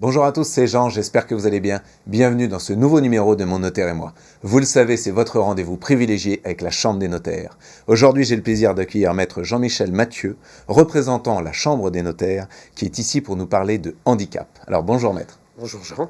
Bonjour à tous, c'est Jean, j'espère que vous allez bien. Bienvenue dans ce nouveau numéro de Mon Notaire et moi. Vous le savez, c'est votre rendez-vous privilégié avec la Chambre des notaires. Aujourd'hui, j'ai le plaisir d'accueillir Maître Jean-Michel Mathieu, représentant la Chambre des notaires, qui est ici pour nous parler de handicap. Alors bonjour Maître. Bonjour Jean.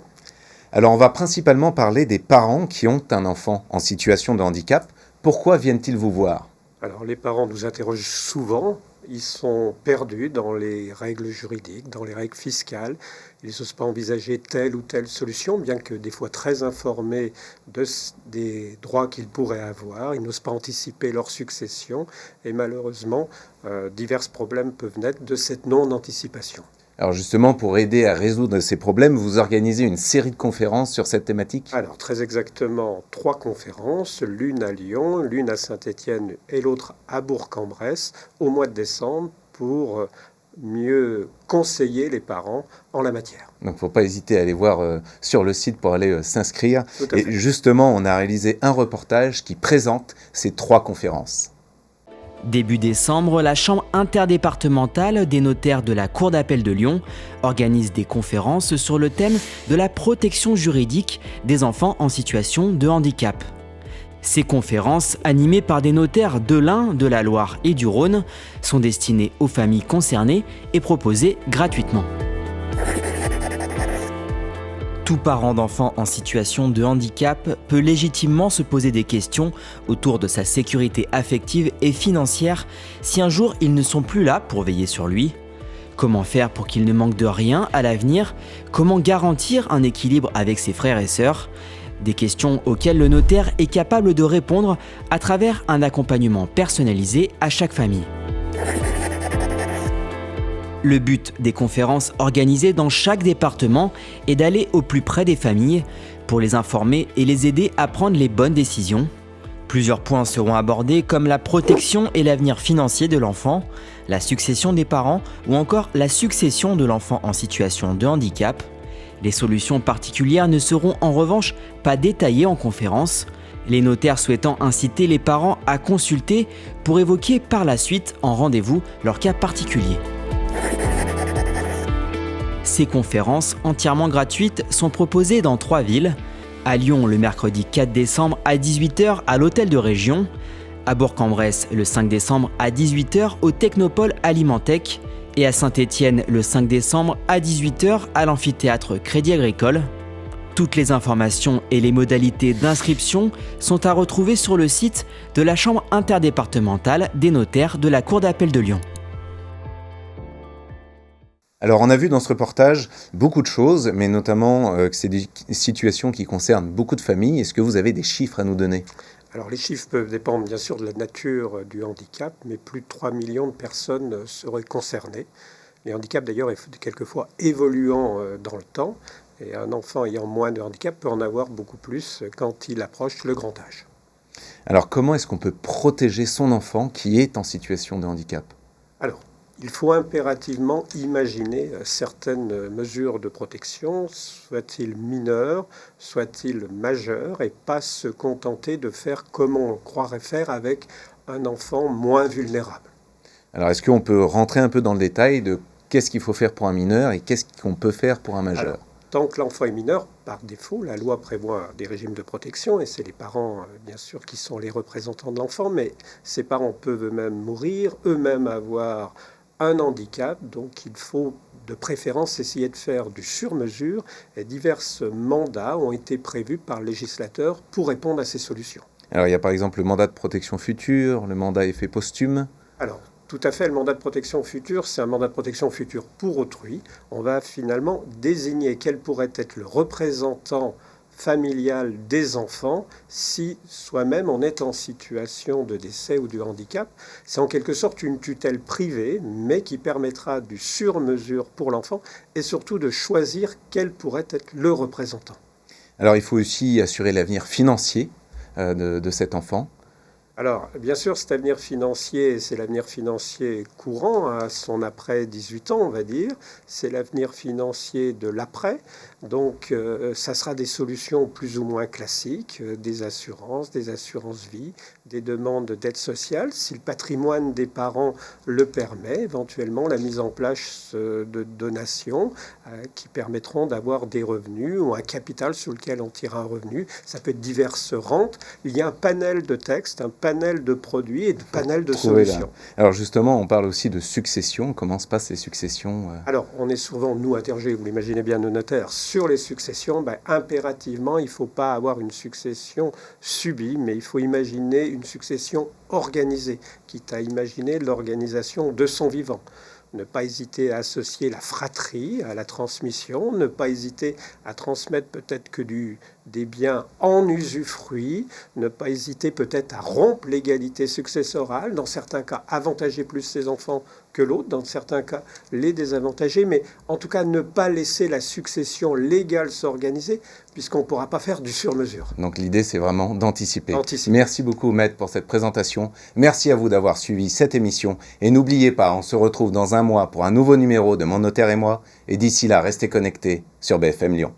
Alors on va principalement parler des parents qui ont un enfant en situation de handicap. Pourquoi viennent-ils vous voir ? Alors les parents nous interrogent souvent, ils sont perdus dans les règles juridiques, dans les règles fiscales. Ils n'osent pas envisager telle ou telle solution, bien que des fois très informés des droits qu'ils pourraient avoir. Ils n'osent pas anticiper leur succession et malheureusement, divers problèmes peuvent naître de cette non-anticipation. Alors justement, pour aider à résoudre ces problèmes, vous organisez une série de conférences sur cette thématique ? Alors, très exactement, 3 conférences, l'une à Lyon, l'une à Saint-Étienne et l'autre à Bourg-en-Bresse, au mois de décembre, pour mieux conseiller les parents en la matière. Donc, il ne faut pas hésiter à aller voir sur le site pour aller s'inscrire. Tout à Et fait. justement, on a réalisé un reportage qui présente ces 3 conférences. Début décembre, la Chambre interdépartementale des notaires de la Cour d'appel de Lyon organise des conférences sur le thème de la protection juridique des enfants en situation de handicap. Ces conférences, animées par des notaires de l'Ain, de la Loire et du Rhône, sont destinées aux familles concernées et proposées gratuitement. Tout parent d'enfant en situation de handicap peut légitimement se poser des questions autour de sa sécurité affective et financière si un jour ils ne sont plus là pour veiller sur lui. Comment faire pour qu'il ne manque de rien à l'avenir ? Comment garantir un équilibre avec ses frères et sœurs ? Des questions auxquelles le notaire est capable de répondre à travers un accompagnement personnalisé à chaque famille. Le but des conférences organisées dans chaque département est d'aller au plus près des familles pour les informer et les aider à prendre les bonnes décisions. Plusieurs points seront abordés comme la protection et l'avenir financier de l'enfant, la succession des parents ou encore la succession de l'enfant en situation de handicap. Les solutions particulières ne seront en revanche pas détaillées en conférence, les notaires souhaitant inciter les parents à consulter pour évoquer par la suite en rendez-vous leur cas particulier. Ces conférences entièrement gratuites sont proposées dans 3 villes. À Lyon le mercredi 4 décembre à 18h à l'hôtel de région, à Bourg-en-Bresse le 5 décembre à 18h au Technopole Alimentec et à Saint-Étienne le 5 décembre à 18h à l'amphithéâtre Crédit Agricole. Toutes les informations et les modalités d'inscription sont à retrouver sur le site de la Chambre interdépartementale des notaires de la Cour d'appel de Lyon. Alors on a vu dans ce reportage beaucoup de choses, mais notamment que c'est des situations qui concernent beaucoup de familles. Est-ce que vous avez des chiffres à nous donner ? Alors les chiffres peuvent dépendre bien sûr de la nature du handicap, mais plus de 3 millions de personnes seraient concernées. Les handicaps d'ailleurs est quelquefois évoluant dans le temps, et un enfant ayant moins de handicap peut en avoir beaucoup plus quand il approche le grand âge. Alors comment est-ce qu'on peut protéger son enfant qui est en situation de handicap ? Alors, il faut impérativement imaginer certaines mesures de protection, soit-il mineur, soit-il majeur, et pas se contenter de faire comme on croirait faire avec un enfant moins vulnérable. Alors est-ce qu'on peut rentrer un peu dans le détail de qu'est-ce qu'il faut faire pour un mineur et qu'est-ce qu'on peut faire pour un majeur ? Alors, tant que l'enfant est mineur, par défaut, la loi prévoit des régimes de protection, et c'est les parents, bien sûr, qui sont les représentants de l'enfant, mais ces parents peuvent eux-mêmes mourir, eux-mêmes avoir un handicap, donc il faut de préférence essayer de faire du sur-mesure, et divers mandats ont été prévus par le législateur pour répondre à ces solutions. Alors il y a par exemple le mandat de protection future, le mandat effet posthume. Alors, tout à fait, le mandat de protection future, c'est un mandat de protection future pour autrui. On va finalement désigner quel pourrait être le représentant familial des enfants si soi-même on est en situation de décès ou de handicap. C'est en quelque sorte une tutelle privée, mais qui permettra du sur-mesure pour l'enfant et surtout de choisir quel pourrait être le représentant. Alors il faut aussi assurer l'avenir financier de cet enfant. Alors, bien sûr, cet avenir financier, c'est l'avenir financier courant, à son après 18 ans, on va dire. C'est l'avenir financier de l'après. Donc, ça sera des solutions plus ou moins classiques, des assurances vie, des demandes d'aide sociale, si le patrimoine des parents le permet, éventuellement la mise en place de donations qui permettront d'avoir des revenus ou un capital sur lequel on tire un revenu. Ça peut être diverses rentes. Il y a un panel de textes, un panel de produits et de panel de solutions. Alors justement, on parle aussi de succession. Comment se passent ces successions Alors, on est souvent, nous, interrogés, vous l'imaginez bien, nos notaires, sur les successions. Impérativement, il ne faut pas avoir une succession subie, mais il faut imaginer une succession organisée, quitte à imaginer l'organisation de son vivant. Ne pas hésiter à associer la fratrie à la transmission, ne pas hésiter à transmettre peut-être que des biens en usufruit, ne pas hésiter peut-être à rompre l'égalité successorale, dans certains cas avantager plus ses enfants que l'autre, dans certains cas les désavantager, mais en tout cas ne pas laisser la succession légale s'organiser, puisqu'on ne pourra pas faire du sur-mesure. Donc l'idée, c'est vraiment d'anticiper. Merci beaucoup, Maître, pour cette présentation. Merci à vous d'avoir suivi cette émission. Et n'oubliez pas, on se retrouve dans un mois pour un nouveau numéro de Mon Notaire et moi. Et d'ici là, restez connectés sur BFM Lyon.